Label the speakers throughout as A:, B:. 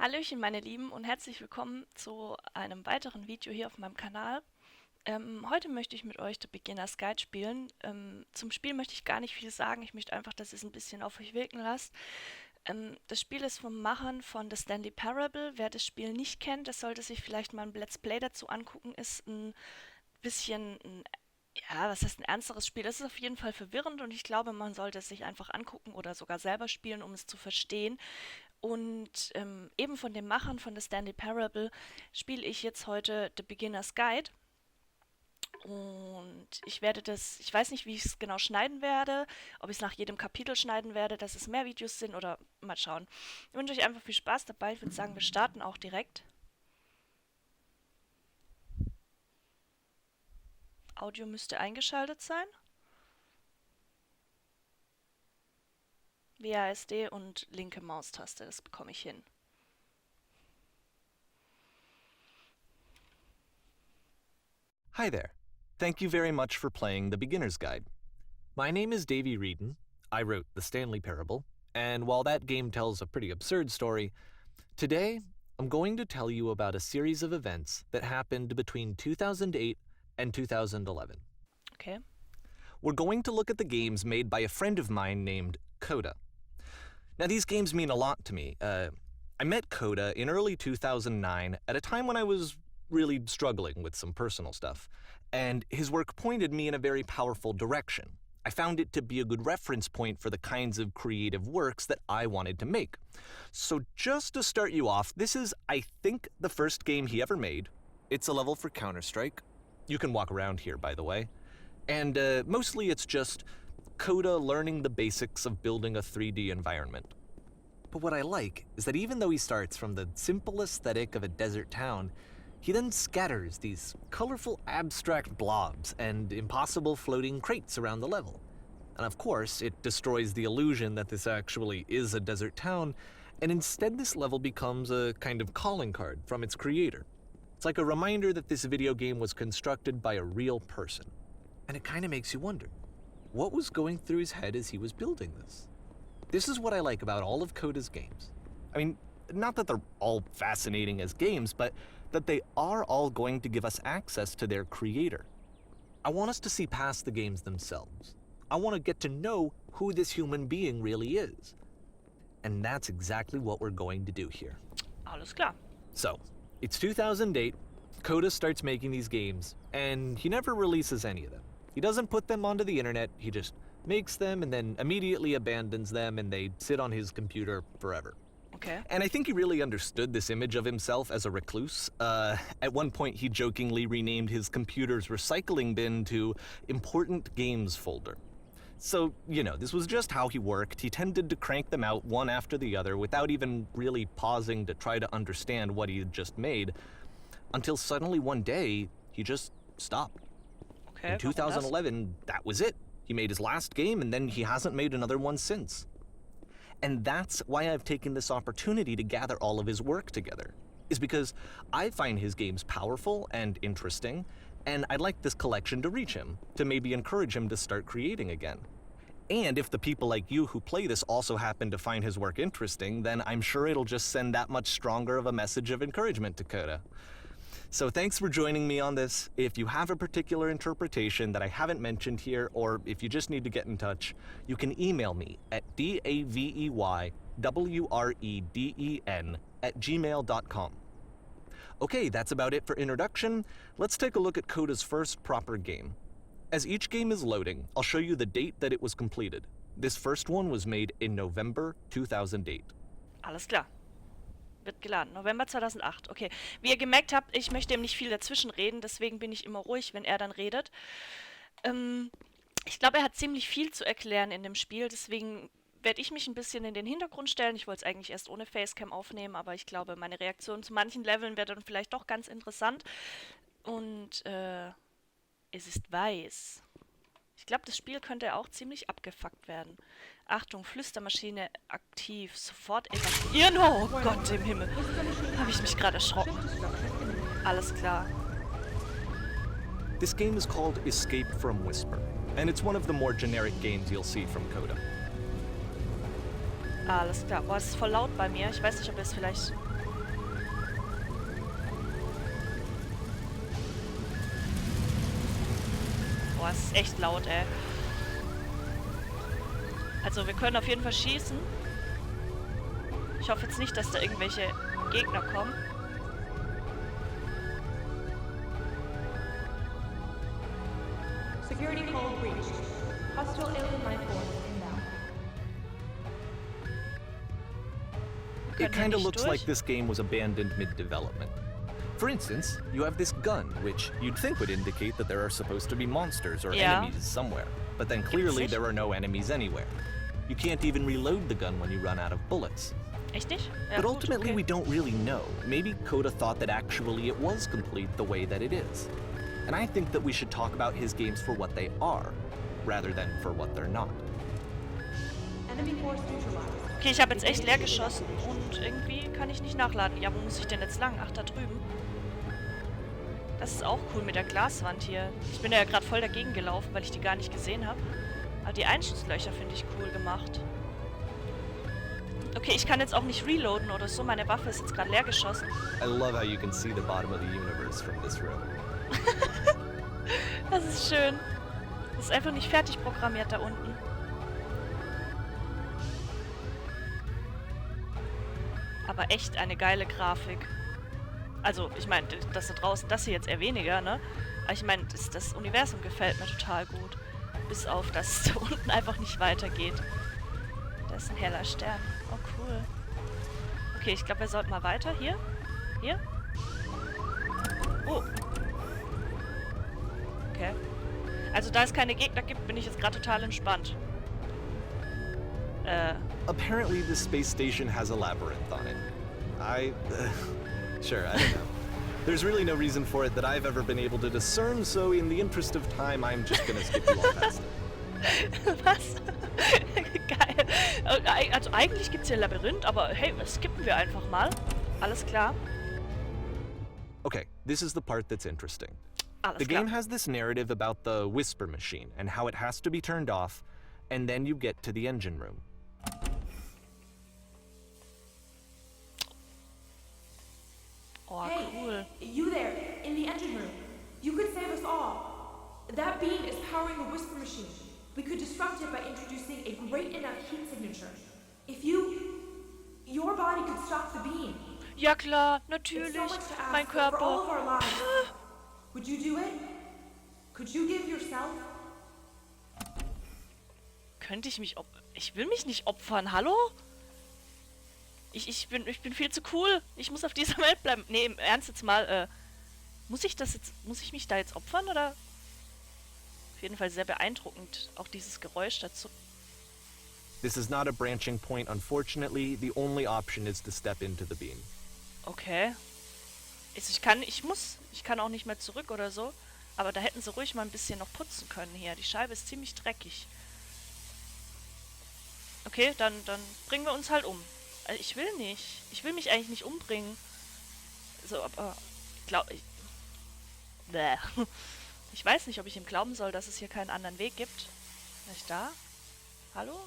A: Hallöchen meine Lieben und herzlich willkommen zu einem weiteren Video hier auf meinem Kanal. Heute möchte ich mit euch The Beginner's Guide spielen. Zum Spiel möchte ich gar nicht viel sagen, ich möchte einfach, dass ihr es ein bisschen auf euch wirken lasst. Das Spiel ist vom Machern von The Stanley Parable. Wer das Spiel nicht kennt, der sollte sich vielleicht mal ein Let's Play dazu angucken. Ist ein bisschen ja, was heißt ein ernsteres Spiel? Es ist auf jeden Fall verwirrend und ich glaube, man sollte es sich einfach angucken oder sogar selber spielen, um es zu verstehen. Und eben von den Machern von The Stanley Parable spiele ich jetzt heute The Beginner's Guide. Und ich weiß nicht, wie ich es genau schneiden werde, ob ich es nach jedem Kapitel schneiden werde, dass es mehr Videos sind oder mal schauen. Ich wünsche euch einfach viel Spaß dabei. Ich würde sagen, wir starten auch direkt. Audio müsste eingeschaltet sein. WASD und linke Maustaste, das bekomme ich hin.
B: Hi there. Thank you very much for playing The Beginner's Guide. My name is Davey Reedon. I wrote The Stanley Parable, and while that game tells a pretty absurd story, today I'm going to tell you about a series of events that happened between 2008 and 2011.
A: Okay.
B: We're going to look at the games made by a friend of mine named Coda. Now, these games mean a lot to me. I met Coda in early 2009 at a time when I was really struggling with some personal stuff, and his work pointed me in a very powerful direction. I found it to be a good reference point for the kinds of creative works that I wanted to make. So just to start you off, this is, I think, the first game he ever made. It's a level for Counter-Strike. You can walk around here, by the way. And mostly it's just Coda learning the basics of building a 3D environment. But what I like is that even though he starts from the simple aesthetic of a desert town, he then scatters these colorful abstract blobs and impossible floating crates around the level. And of course, it destroys the illusion that this actually is a desert town, and instead this level becomes a kind of calling card from its creator. It's like a reminder that this video game was constructed by a real person. And it kind of makes you wonder, what was going through his head as he was building this? This is what I like about all of Coda's games. I mean, not that they're all fascinating as games, but that they are all going to give us access to their creator. I want us to see past the games themselves. I want to get to know who this human being really is. And that's exactly what we're going to do here.
A: Alles klar.
B: So, it's 2008, Coda starts making these games, and he never releases any of them. He doesn't put them onto the internet, he just makes them and then immediately abandons them, and they sit on his computer forever.
A: Okay.
B: And I think he really understood this image of himself as a recluse. At one point, he jokingly renamed his computer's recycling bin to Important Games Folder. So, you know, this was just how he worked. He tended to crank them out one after the other without even really pausing to try to understand what he had just made, until suddenly one day, he just stopped.
A: Okay.
B: In 2011, that was it. He made his last game, and then he hasn't made another one since. And that's why I've taken this opportunity to gather all of his work together, is because I find his games powerful and interesting, and I'd like this collection to reach him, to maybe encourage him to start creating again. And if the people like you who play this also happen to find his work interesting, then I'm sure it'll just send that much stronger of a message of encouragement to Coda. So thanks for joining me on this. If you have a particular interpretation that I haven't mentioned here, or if you just need to get in touch, you can email me at daveyWreden@gmail.com. Okay, that's about it for introduction. Let's take a look at Coda's first proper game. As each game is loading, I'll show you the date that it was completed. This first one was made in November 2008.
A: Alles klar. Wird geladen. November 2008. Okay. Wie ihr gemerkt habt, ich möchte ihm nicht viel dazwischen reden, deswegen bin ich immer ruhig, wenn er dann redet. Ich glaube, er hat ziemlich viel zu erklären in dem Spiel, deswegen werde ich mich ein bisschen in den Hintergrund stellen. Ich wollte es eigentlich erst ohne Facecam aufnehmen, aber ich glaube, meine Reaktion zu manchen Leveln wäre dann vielleicht doch ganz interessant. Und es ist weiß. Ich glaube, das Spiel könnte auch ziemlich abgefuckt werden. Achtung, Flüstermaschine aktiv. Sofort evakuieren. Oh Gott im Himmel. Habe ich mich gerade erschrocken. Alles klar.
B: This game is called Escape from Whisper, and it's one of the more generic games you'll see from Coda.
A: Alles klar. Boah, es ist voll laut bei mir. Ich weiß nicht, ob ihr es vielleicht Boah, es ist echt laut, ey. Also wir können auf jeden Fall schießen. Ich hoffe jetzt nicht, dass da irgendwelche Gegner kommen.
C: Security code breached. Hostile alien life form inbound.
B: It kind of looks like this game was abandoned mid-development. For instance, you have this gun, which you'd think would indicate that there are supposed to be monsters or enemies somewhere. But then clearly there are no enemies anywhere. You can't even reload the gun when you run out of bullets.
A: Echt nicht? Ja,
B: But
A: gut,
B: ultimately
A: okay.
B: we don't really know. Maybe Coda thought that actually it was complete the way that it is. And I think that we should talk about his games for what they are, rather than for what they're not.
C: Enemy force neutralized.
A: Okay, ich habe jetzt echt leer geschossen und irgendwie kann ich nicht nachladen. Ja, wo muss ich denn jetzt lang? Ach, da drüben. Das ist auch cool mit der Glaswand hier. Ich bin ja gerade voll dagegen gelaufen, weil ich die gar nicht gesehen habe. Aber die Einschusslöcher finde ich cool gemacht. Okay, ich kann jetzt auch nicht reloaden oder so. Meine Waffe ist jetzt gerade leer geschossen.
B: I love how you can see the bottom of the universe from this room.
A: Das ist schön. Das ist einfach nicht fertig programmiert da unten. Aber echt eine geile Grafik. Also, ich meine, das da draußen, das hier jetzt eher weniger, ne? Aber ich meine, das Universum gefällt mir total gut. Bis auf, dass es da unten einfach nicht weitergeht. Da ist ein heller Stern. Oh, cool. Okay, ich glaube, wir sollten mal weiter. Hier? Hier? Oh. Okay. Also, da es keine Gegner gibt, bin ich jetzt gerade total entspannt.
B: Apparently the space station has a labyrinth on it. Sure, I don't know. There's really no reason for it that I've ever been able to discern, so in the interest of time, I'm just gonna skip you all past it.
A: Was? Geil. Also eigentlich gibt es hier ein Labyrinth, aber hey, das skippen wir einfach mal. Alles klar.
B: Okay, this is the part that's interesting.
A: Alles
B: The
A: klar.
B: game has this narrative about the whisper machine and how it has to be turned off, and then you get to the engine room.
A: Oh,
C: Hey,
A: cool.
C: you there, in the engine room. You could save us all. That beam is powering the whisper machine. We could disrupt it by introducing a great enough heat signature. If your body could stop the beam.
A: Ja klar,
C: It's
A: natürlich.
C: so much to
A: Mein
C: ask for all of
A: Körper.
C: our lives. Would you do it? Could you give yourself?
A: Könnte ich mich Ich will mich nicht opfern, hallo? Ich bin viel zu cool. Ich muss auf dieser Welt bleiben. Nee, im Ernst jetzt mal, muss ich mich da jetzt opfern, oder? Auf jeden Fall sehr beeindruckend, auch dieses Geräusch dazu.
B: This is not a branching point, unfortunately. The only option is to step into the beam.
A: Okay. Ich kann auch nicht mehr zurück oder so. Aber da hätten sie ruhig mal ein bisschen noch putzen können hier. Die Scheibe ist ziemlich dreckig. Okay, dann bringen wir uns halt um. Also ich will nicht. Ich will mich eigentlich nicht umbringen. So, aber Bäh. Ich weiß nicht, ob ich ihm glauben soll, dass es hier keinen anderen Weg gibt. Bin ich da? Hallo?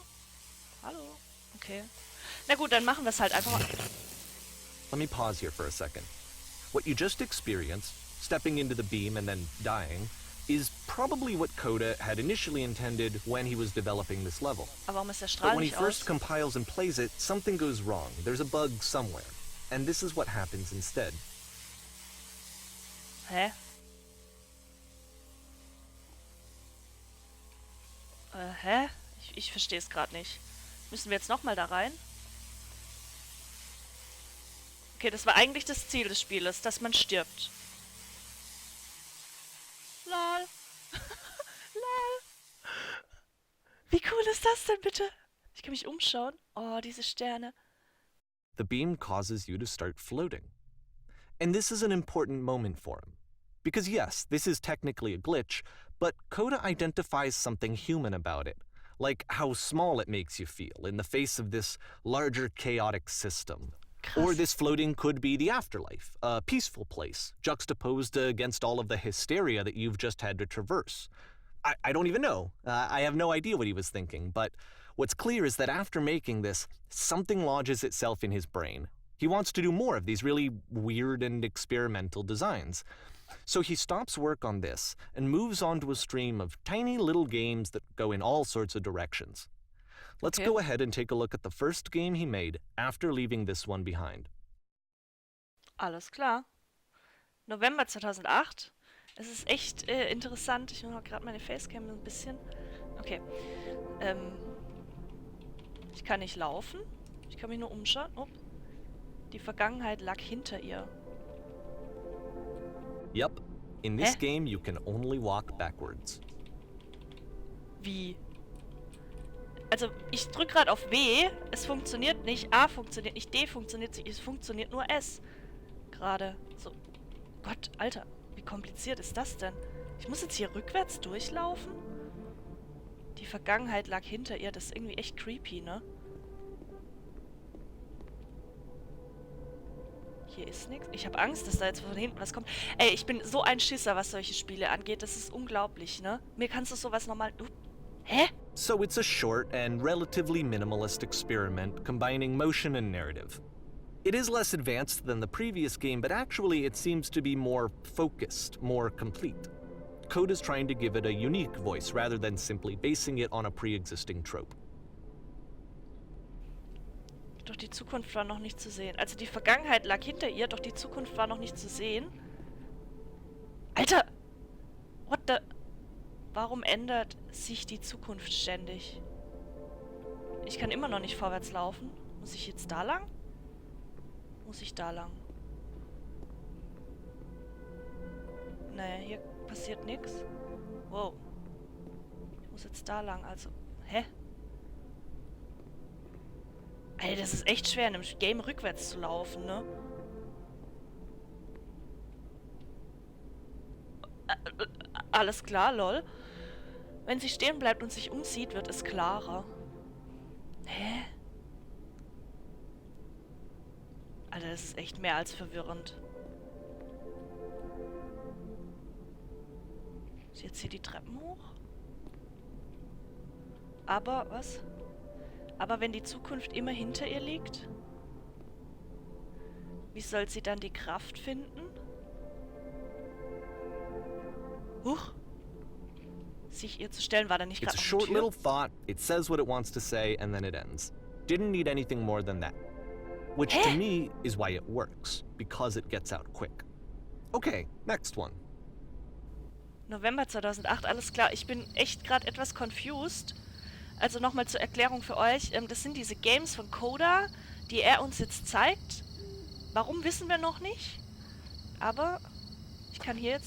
A: Hallo? Okay. Na gut, dann machen wir es halt einfach.
B: Let me pause here for a second. What you just experienced, stepping into the beam and then dying, is probably what Coda had initially intended when he was developing this level.
A: Aber warum ist der
B: But
A: Strahl
B: when he
A: nicht
B: first
A: aus?
B: compiles and plays it, something goes wrong. There's a bug somewhere. And this is what happens instead.
A: Hä? Hä? Ich verstehe es gerade nicht. Müssen wir jetzt nochmal da rein? Okay, das war eigentlich das Ziel des Spieles, dass man stirbt. Lol. Lol. Wie cool ist das denn bitte? Ich kann mich umschauen. Oh, diese Sterne.
B: The beam causes you to start floating. And this is an important moment for him. Because yes, this is technically a glitch, but Coda identifies something human about it, like how small it makes you feel in the face of this larger chaotic system. Or this floating could be the afterlife, a peaceful place, juxtaposed against all of the hysteria that you've just had to traverse. I don't even know. I have no idea what he was thinking, but what's clear is that after making this, something lodges itself in his brain. He wants to do more of these really weird and experimental designs. So he stops work on this and moves on to a stream of tiny little games that go in all sorts of directions. Let's go ahead and take a look at the first game he made after leaving this one behind.
A: Alles klar. November 2008. Es ist echt interessant. Ich mache gerade meine Facecam ein bisschen. Okay. Ich kann nicht laufen. Ich kann mich nur umschauen. Oh. Die Vergangenheit lag hinter ihr.
B: Yep. In this game, you can only walk backwards.
A: Wie? Also, ich drücke gerade auf W. Es funktioniert nicht. A funktioniert nicht. D funktioniert nicht. Es funktioniert nur S. Gerade. So. Gott, Alter. Wie kompliziert ist das denn? Ich muss jetzt hier rückwärts durchlaufen? Die Vergangenheit lag hinter ihr. Das ist irgendwie echt creepy, ne? Hier ist nichts. Ich habe Angst, dass da jetzt von hinten was kommt. Ey, ich bin so ein Schisser, was solche Spiele angeht. Das ist unglaublich, ne? Mir kannst du sowas nochmal... Hä?
B: So it's a short and relatively minimalist experiment combining motion and narrative. It is less advanced than the previous game, but actually it seems to be more focused, more complete. Code is trying to give it a unique voice rather than simply basing it on a pre-existing trope.
A: Doch die Zukunft war noch nicht zu sehen. Also die Vergangenheit lag hinter ihr, doch die Zukunft war noch nicht zu sehen. Alter! What the... Warum ändert sich die Zukunft ständig? Ich kann immer noch nicht vorwärts laufen. Muss ich jetzt da lang? Muss ich da lang? Nee, hier passiert nichts. Wow. Ich muss jetzt da lang, also... Hä? Ey, das ist echt schwer, in einem Game rückwärts zu laufen, ne? Alles klar, lol. Wenn sie stehen bleibt und sich umzieht, wird es klarer. Hä? Alter, das ist echt mehr als verwirrend. Ist jetzt hier die Treppen hoch? Aber, was? Aber wenn die Zukunft immer hinter ihr liegt? Wie soll sie dann die Kraft finden? Huch! Sich ihr zu stellen, war da nicht gerade
B: It's a
A: noch
B: short
A: eine
B: little
A: Tür?
B: thought, it says what it wants to say, and then it ends. Didn't need anything more than that. Which to me is why it works, because it gets out quick. Okay, next one.
A: November 2008, alles klar. Ich bin echt gerade etwas confused. Also nochmal zur Erklärung für euch. Das sind diese Games von Coda, die er uns jetzt zeigt. Warum, wissen wir noch nicht. Aber ich kann hier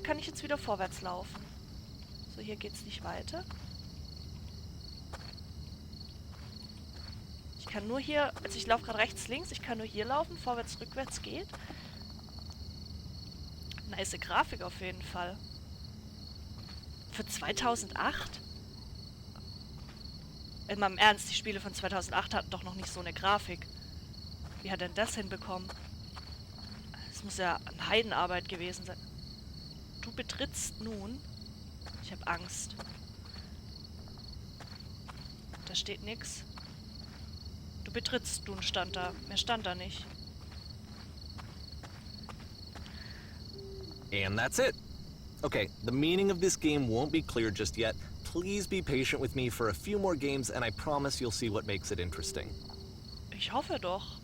A: kann ich jetzt wieder vorwärts laufen. So, hier geht's nicht weiter. Ich kann nur hier, also ich laufe gerade rechts, links, ich kann nur hier laufen, vorwärts, rückwärts geht. Nice Grafik auf jeden Fall. Für 2008? Mal im Ernst, die Spiele von 2008 hatten doch noch nicht so eine Grafik. Wie hat denn das hinbekommen? Das muss ja eine Heidenarbeit gewesen sein. Du betrittst nun... Ich habe Angst. Da steht nix. Du betrittst nun stand da. Mehr stand da nicht.
B: And that's it. Okay, the meaning of this game won't be clear just yet. Please be patient with me for a few more games and I promise you'll see what makes it interesting.
A: Ich hoffe doch.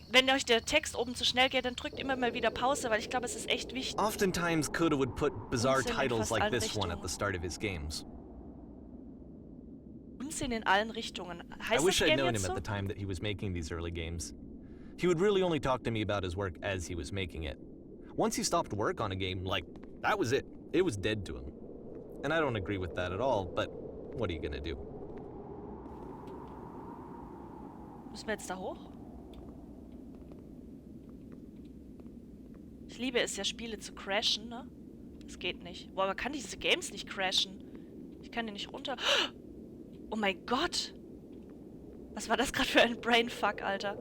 A: Wenn euch der Text oben zu schnell geht, dann drückt immer mal wieder Pause, weil ich glaube, es ist echt wichtig.
B: Oftentimes, Coda would put bizarre
A: Unsinn in
B: titles
A: fast
B: like
A: allen
B: this one at the
A: Richtungen.
B: start of his games.
A: Unsinn in allen Richtungen.
B: I
A: Heißt
B: wish
A: das
B: I'd
A: Game
B: known
A: jetzt
B: him
A: so?
B: at the time that he was making these early games. He would really only talk to me about his work as he was making it. Once he stopped work on a game, like, that was it. It was dead to him. And I don't agree with that at all, but what are you gonna do?
A: Müssen wir jetzt da hoch? Ich liebe es ja, Spiele zu crashen, ne? Das geht nicht. Boah, man kann diese Games nicht crashen. Ich kann die nicht runter... Oh mein Gott! Was war das gerade für ein Brainfuck, Alter?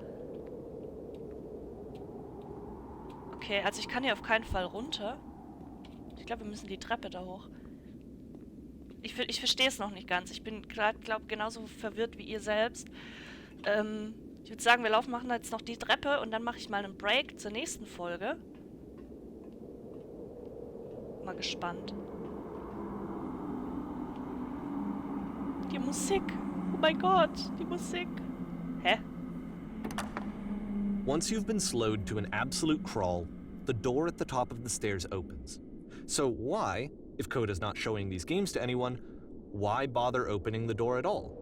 A: Okay, also ich kann hier auf keinen Fall runter. Ich glaube, wir müssen die Treppe da hoch. Ich verstehe es noch nicht ganz. Ich bin gerade, glaube genauso verwirrt wie ihr selbst. Ich würde sagen, machen jetzt noch die Treppe und dann mache ich mal einen Break zur nächsten Folge. mal gespannt. Die Musik. Oh mein Gott, die Musik. Hä?
B: Once you've been slowed to an absolute crawl, the door at the top of the stairs opens. So why, if Coda's not showing these games to anyone, why bother opening the door at all?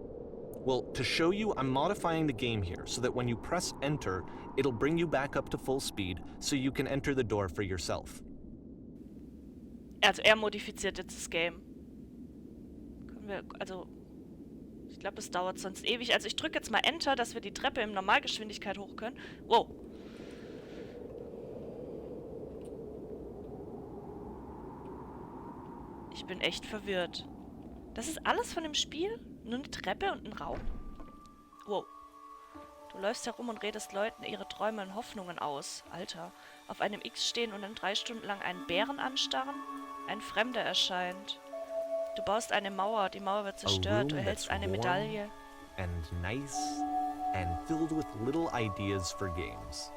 B: Well, to show you, I'm modifying the game here so that when you press enter, it'll bring you back up to full speed so you can enter the door for yourself.
A: Also er modifiziert jetzt das Game. Können wir, also... Ich glaube, es dauert sonst ewig. Also ich drücke jetzt mal Enter, dass wir die Treppe in Normalgeschwindigkeit hoch können. Wow. Ich bin echt verwirrt. Das ist alles von dem Spiel? Nur eine Treppe und ein Raum? Wow. Du läufst herum und redest Leuten ihre Träume und Hoffnungen aus. Alter. Auf einem X stehen und dann 3 Stunden lang einen Bären anstarren? Ein Fremder erscheint. Du baust eine Mauer, die Mauer wird zerstört, du erhältst eine Medaille.
B: And nice and filled with little ideas for games.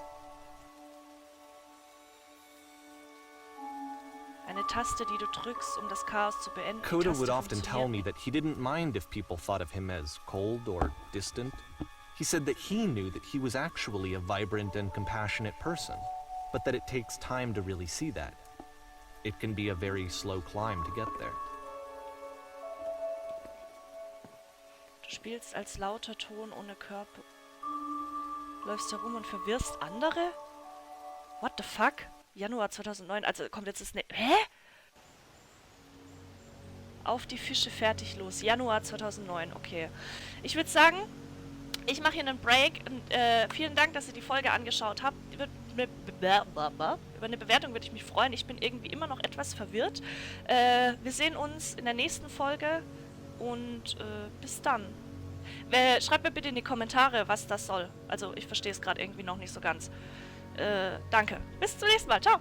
A: Eine Taste, die du drückst, um das Chaos zu beenden.
B: Coda would often tell me that he didn't mind if people thought of him as cold or distant. He said that he knew that he was actually a vibrant and compassionate person, but that it takes time to really see that. It can be a very slow climb to get there.
A: Du spielst als lauter Ton ohne Körper. Läufst herum und verwirrst andere? What the fuck? Januar 2009, also kommt jetzt das... Hä? Auf die Fische, fertig, los. Januar 2009, okay. Ich würde sagen, ich mache hier einen Break. Und, vielen Dank, dass ihr die Folge angeschaut habt. Über eine Bewertung würde ich mich freuen. Ich bin irgendwie immer noch etwas verwirrt. Wir sehen uns in der nächsten Folge. Und bis dann. Schreibt mir bitte in die Kommentare, was das soll. Also ich verstehe es gerade irgendwie noch nicht so ganz. Danke. Bis zum nächsten Mal. Ciao.